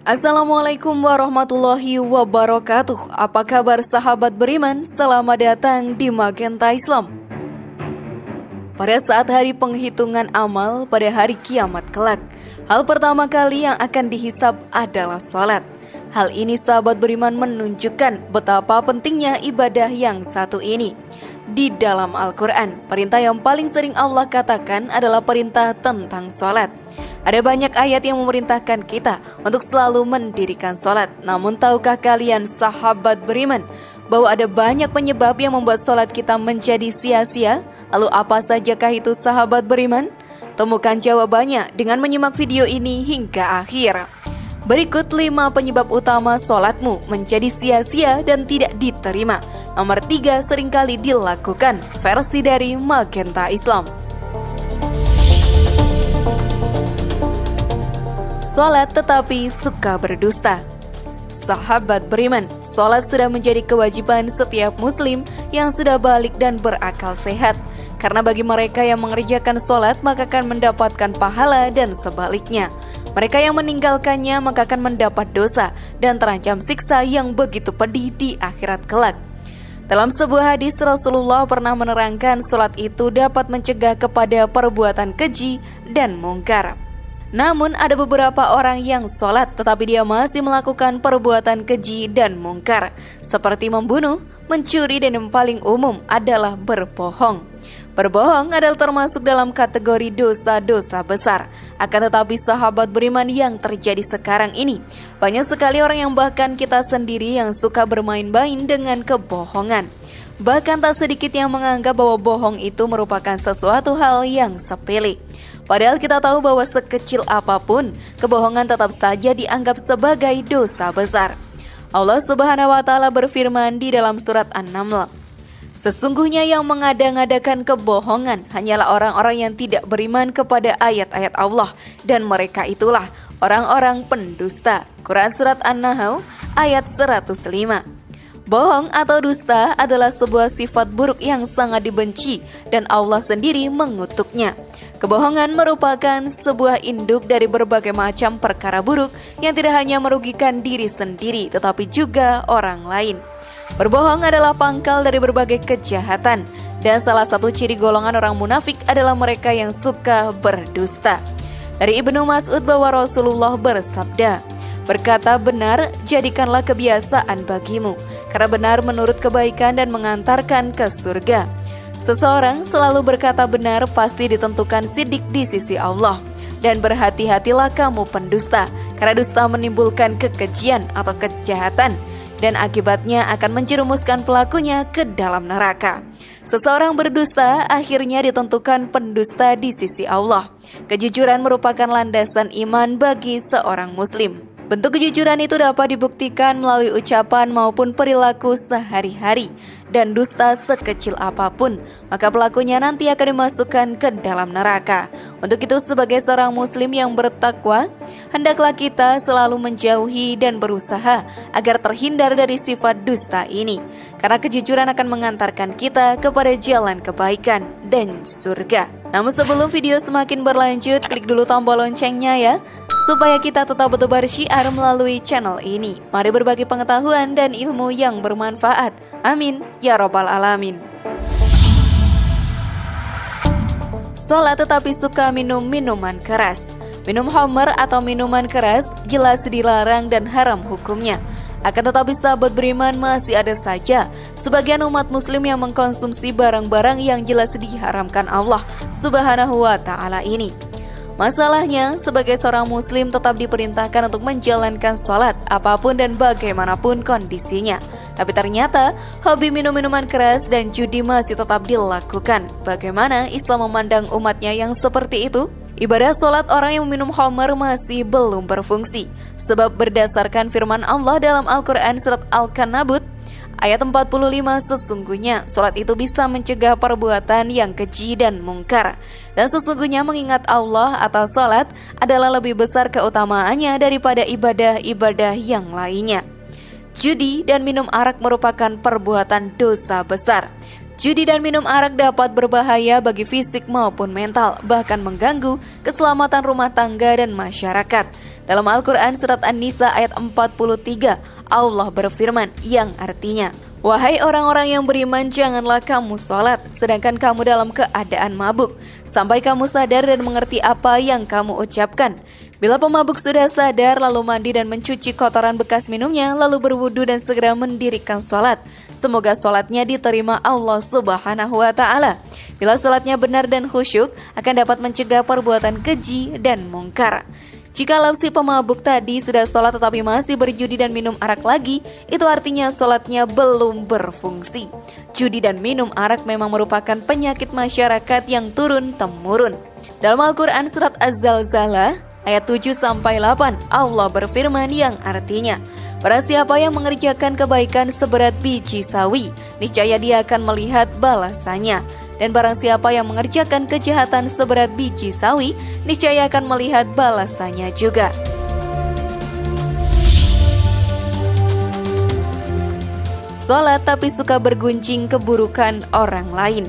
Assalamualaikum warahmatullahi wabarakatuh. Apa kabar sahabat beriman? Selamat datang di Magenta Islam. Pada saat hari penghitungan amal pada hari kiamat kelak, hal pertama kali yang akan dihisab adalah sholat. Hal ini sahabat beriman menunjukkan betapa pentingnya ibadah yang satu ini. Di dalam Al-Quran, perintah yang paling sering Allah katakan adalah perintah tentang sholat. Ada banyak ayat yang memerintahkan kita untuk selalu mendirikan sholat. Namun tahukah kalian sahabat beriman bahwa ada banyak penyebab yang membuat sholat kita menjadi sia-sia? Lalu apa sajakah itu sahabat beriman? Temukan jawabannya dengan menyimak video ini hingga akhir. Berikut 5 penyebab utama sholatmu menjadi sia-sia dan tidak diterima. Nomor 3 seringkali dilakukan, versi dari Magenta Islam. Sholat tetapi suka berdusta. Sahabat beriman, sholat sudah menjadi kewajiban setiap muslim yang sudah balik dan berakal sehat. Karena bagi mereka yang mengerjakan sholat maka akan mendapatkan pahala dan sebaliknya. Mereka yang meninggalkannya maka akan mendapat dosa dan terancam siksa yang begitu pedih di akhirat kelak. Dalam sebuah hadis Rasulullah pernah menerangkan sholat itu dapat mencegah kepada perbuatan keji dan mungkar. Namun ada beberapa orang yang sholat tetapi dia masih melakukan perbuatan keji dan mungkar, seperti membunuh, mencuri, dan yang paling umum adalah berbohong. Berbohong adalah termasuk dalam kategori dosa-dosa besar. Akan tetapi sahabat beriman yang terjadi sekarang ini, banyak sekali orang yang bahkan kita sendiri yang suka bermain-main dengan kebohongan. Bahkan tak sedikit yang menganggap bahwa bohong itu merupakan sesuatu hal yang sepele. Padahal kita tahu bahwa sekecil apapun, kebohongan tetap saja dianggap sebagai dosa besar. Allah Subhanahu wa Ta'ala berfirman di dalam surat An-Naml, sesungguhnya yang mengada-ngadakan kebohongan hanyalah orang-orang yang tidak beriman kepada ayat-ayat Allah, dan mereka itulah orang-orang pendusta. Quran surat An-Nahl ayat 105. Bohong atau dusta adalah sebuah sifat buruk yang sangat dibenci dan Allah sendiri mengutuknya. Kebohongan merupakan sebuah induk dari berbagai macam perkara buruk yang tidak hanya merugikan diri sendiri tetapi juga orang lain. Berbohong adalah pangkal dari berbagai kejahatan dan salah satu ciri golongan orang munafik adalah mereka yang suka berdusta. Dari Ibnu Mas'ud bahwa Rasulullah bersabda, berkata benar jadikanlah kebiasaan bagimu, karena benar menurut kebaikan dan mengantarkan ke surga. Seseorang selalu berkata benar pasti ditentukan sidik di sisi Allah. Dan berhati-hatilah kamu pendusta, karena dusta menimbulkan kekejian atau kejahatan, dan akibatnya akan menjerumuskan pelakunya ke dalam neraka. Seseorang berdusta akhirnya ditentukan pendusta di sisi Allah. Kejujuran merupakan landasan iman bagi seorang muslim. Bentuk kejujuran itu dapat dibuktikan melalui ucapan maupun perilaku sehari-hari. Dan dusta sekecil apapun, maka pelakunya nanti akan dimasukkan ke dalam neraka. Untuk itu sebagai seorang muslim yang bertakwa, hendaklah kita selalu menjauhi dan berusaha agar terhindar dari sifat dusta ini. Karena kejujuran akan mengantarkan kita kepada jalan kebaikan dan surga. Namun sebelum video semakin berlanjut, klik dulu tombol loncengnya ya, supaya kita tetap bertebar syiar melalui channel ini. Mari berbagi pengetahuan dan ilmu yang bermanfaat. Amin ya robbal alamin. Sholat tetapi suka minum minuman keras. Minum khamr atau minuman keras jelas dilarang dan haram hukumnya. Akan tetapi sahabat beriman masih ada saja sebagian umat muslim yang mengkonsumsi barang-barang yang jelas diharamkan Allah Subhanahu wa Ta'ala ini. Masalahnya, sebagai seorang muslim tetap diperintahkan untuk menjalankan sholat apapun dan bagaimanapun kondisinya. Tapi ternyata hobi minum minuman keras dan judi masih tetap dilakukan. Bagaimana Islam memandang umatnya yang seperti itu? Ibadah sholat orang yang meminum khamr masih belum berfungsi. Sebab berdasarkan firman Allah dalam Al-Quran surat Al-Kanabut ayat 45, sesungguhnya sholat itu bisa mencegah perbuatan yang keji dan mungkar. Dan sesungguhnya mengingat Allah atau sholat adalah lebih besar keutamaannya daripada ibadah-ibadah yang lainnya. Judi dan minum arak merupakan perbuatan dosa besar. Judi dan minum arak dapat berbahaya bagi fisik maupun mental, bahkan mengganggu keselamatan rumah tangga dan masyarakat. Dalam Al-Quran surat An-Nisa ayat 43, Allah berfirman yang artinya, "Wahai orang-orang yang beriman, janganlah kamu sholat, sedangkan kamu dalam keadaan mabuk, sampai kamu sadar dan mengerti apa yang kamu ucapkan. Bila pemabuk sudah sadar, lalu mandi dan mencuci kotoran bekas minumnya, lalu berwudu dan segera mendirikan sholat. Semoga sholatnya diterima Allah Subhanahu wa Ta'ala. Bila sholatnya benar dan khusyuk, akan dapat mencegah perbuatan keji dan mungkar." Jikalau si pemabuk tadi sudah sholat tetapi masih berjudi dan minum arak lagi, itu artinya sholatnya belum berfungsi. Judi dan minum arak memang merupakan penyakit masyarakat yang turun-temurun. Dalam Al-Quran surat Az-Zalzalah ayat 7-8, Allah berfirman yang artinya, "Barang siapa yang mengerjakan kebaikan seberat biji sawi, niscaya dia akan melihat balasannya. Dan barang siapa yang mengerjakan kejahatan seberat biji sawi, niscaya akan melihat balasannya juga." Sholat tapi suka bergunjing keburukan orang lain.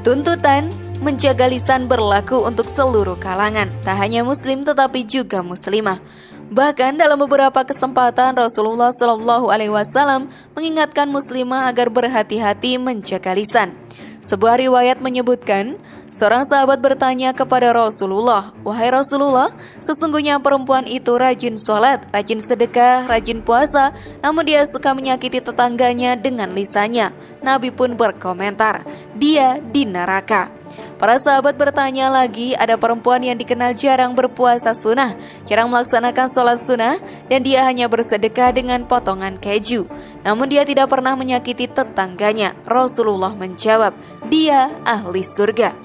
Tuntutan menjaga lisan berlaku untuk seluruh kalangan, tak hanya muslim tetapi juga muslimah. Bahkan dalam beberapa kesempatan Rasulullah SAW mengingatkan muslimah agar berhati-hati menjaga lisan. Sebuah riwayat menyebutkan, seorang sahabat bertanya kepada Rasulullah, "Wahai Rasulullah, sesungguhnya perempuan itu rajin sholat, rajin sedekah, rajin puasa, namun dia suka menyakiti tetangganya dengan lisannya." Nabi pun berkomentar, "Dia di neraka." Para sahabat bertanya lagi, ada perempuan yang dikenal jarang berpuasa sunnah, jarang melaksanakan sholat sunnah, dan dia hanya bersedekah dengan potongan keju. Namun dia tidak pernah menyakiti tetangganya. Rasulullah menjawab, "Dia ahli surga."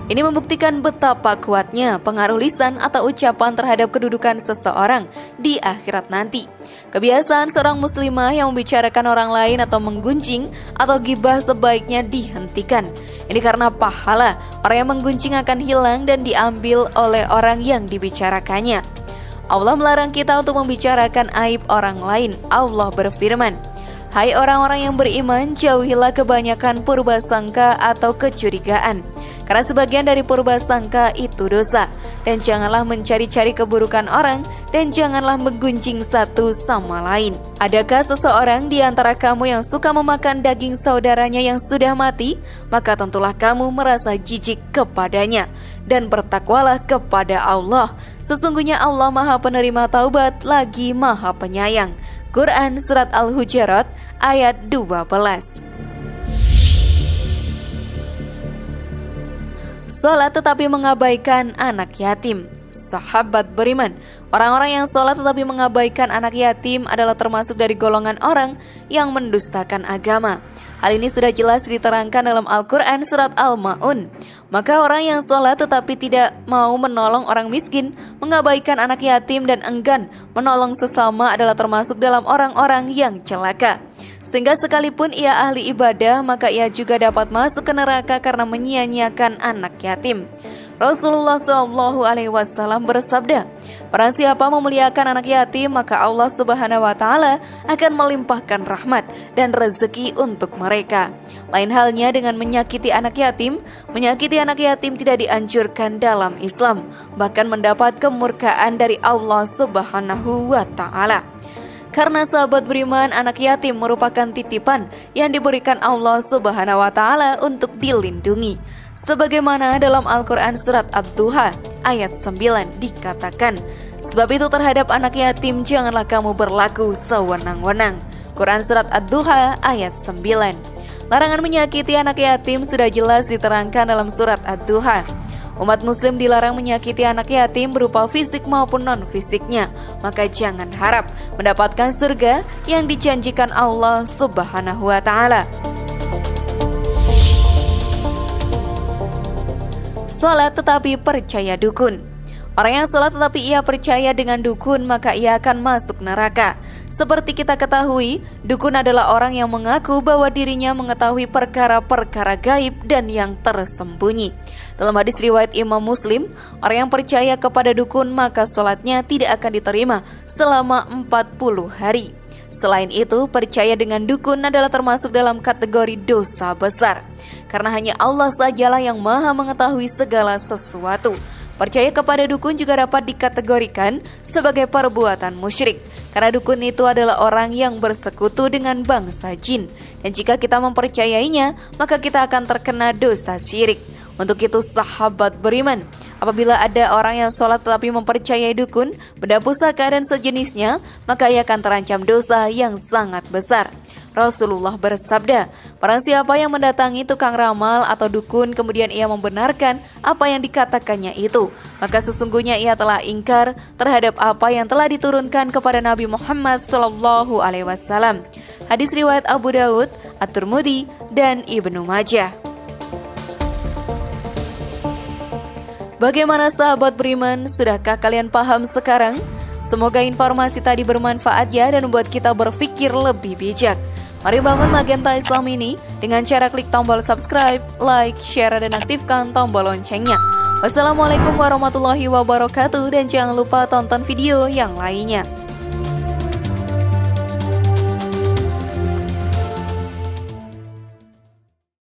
Ini membuktikan betapa kuatnya pengaruh lisan atau ucapan terhadap kedudukan seseorang di akhirat nanti. Kebiasaan seorang muslimah yang membicarakan orang lain atau menggunjing atau gibah sebaiknya dihentikan. Ini karena pahala orang yang menggunjing akan hilang dan diambil oleh orang yang dibicarakannya. Allah melarang kita untuk membicarakan aib orang lain. Allah berfirman, "Hai orang-orang yang beriman, jauhilah kebanyakan purbasangka atau kecurigaan. Karena sebagian dari purbasangka itu dosa. Dan janganlah mencari-cari keburukan orang, dan janganlah menggunjing satu sama lain. Adakah seseorang di antara kamu yang suka memakan daging saudaranya yang sudah mati? Maka tentulah kamu merasa jijik kepadanya. Dan bertakwalah kepada Allah. Sesungguhnya Allah Maha Penerima Taubat lagi Maha Penyayang." Quran Surat Al-Hujurat ayat 12. Sholat tetapi mengabaikan anak yatim. Sahabat beriman, orang-orang yang sholat tetapi mengabaikan anak yatim adalah termasuk dari golongan orang yang mendustakan agama. Hal ini sudah jelas diterangkan dalam Al-Quran Surat Al-Ma'un. Maka orang yang sholat tetapi tidak mau menolong orang miskin, mengabaikan anak yatim dan enggan menolong sesama adalah termasuk dalam orang-orang yang celaka. Sehingga sekalipun ia ahli ibadah, maka ia juga dapat masuk ke neraka karena menyia-nyiakan anak yatim. Rasulullah SAW bersabda, "Barang siapa memuliakan anak yatim, maka Allah Subhanahu wa Ta'ala akan melimpahkan rahmat dan rezeki untuk mereka." Lain halnya dengan menyakiti anak yatim. Menyakiti anak yatim tidak dianjurkan dalam Islam, bahkan mendapat kemurkaan dari Allah Subhanahu wa Ta'ala. Karena sahabat beriman, anak yatim merupakan titipan yang diberikan Allah Subhanahu wa Ta'ala untuk dilindungi. Sebagaimana dalam Al-Quran Surat Ad-Duha ayat 9 dikatakan, "Sebab itu terhadap anak yatim janganlah kamu berlaku sewenang-wenang." Quran Surat Ad-Duha ayat 9. Larangan menyakiti anak yatim sudah jelas diterangkan dalam Surat Ad-Duha. Umat muslim dilarang menyakiti anak yatim berupa fisik maupun non-fisiknya. Maka jangan harap mendapatkan surga yang dijanjikan Allah Subhanahu wa Ta'ala. Sholat tetapi percaya dukun. Orang yang sholat tetapi ia percaya dengan dukun, maka ia akan masuk neraka. Seperti kita ketahui, dukun adalah orang yang mengaku bahwa dirinya mengetahui perkara-perkara gaib dan yang tersembunyi. Dalam hadis riwayat Imam Muslim, orang yang percaya kepada dukun maka sholatnya tidak akan diterima selama 40 hari. Selain itu, percaya dengan dukun adalah termasuk dalam kategori dosa besar. Karena hanya Allah sajalah yang maha mengetahui segala sesuatu. Percaya kepada dukun juga dapat dikategorikan sebagai perbuatan musyrik, karena dukun itu adalah orang yang bersekutu dengan bangsa jin. Dan jika kita mempercayainya, maka kita akan terkena dosa syirik. Untuk itu sahabat beriman, apabila ada orang yang sholat tetapi mempercayai dukun, benda pusaka dan sejenisnya, maka ia akan terancam dosa yang sangat besar. Rasulullah bersabda, barang siapa yang mendatangi tukang ramal atau dukun kemudian ia membenarkan apa yang dikatakannya itu, maka sesungguhnya ia telah ingkar terhadap apa yang telah diturunkan kepada Nabi Muhammad SAW. Hadis riwayat Abu Daud, At-Tirmidzi, dan Ibnu Majah. Bagaimana sahabat beriman, sudahkah kalian paham sekarang? Semoga informasi tadi bermanfaat ya dan membuat kita berpikir lebih bijak. Mari bangun Magenta Islam ini dengan cara klik tombol subscribe, like, share, dan aktifkan tombol loncengnya. Wassalamualaikum warahmatullahi wabarakatuh dan jangan lupa tonton video yang lainnya.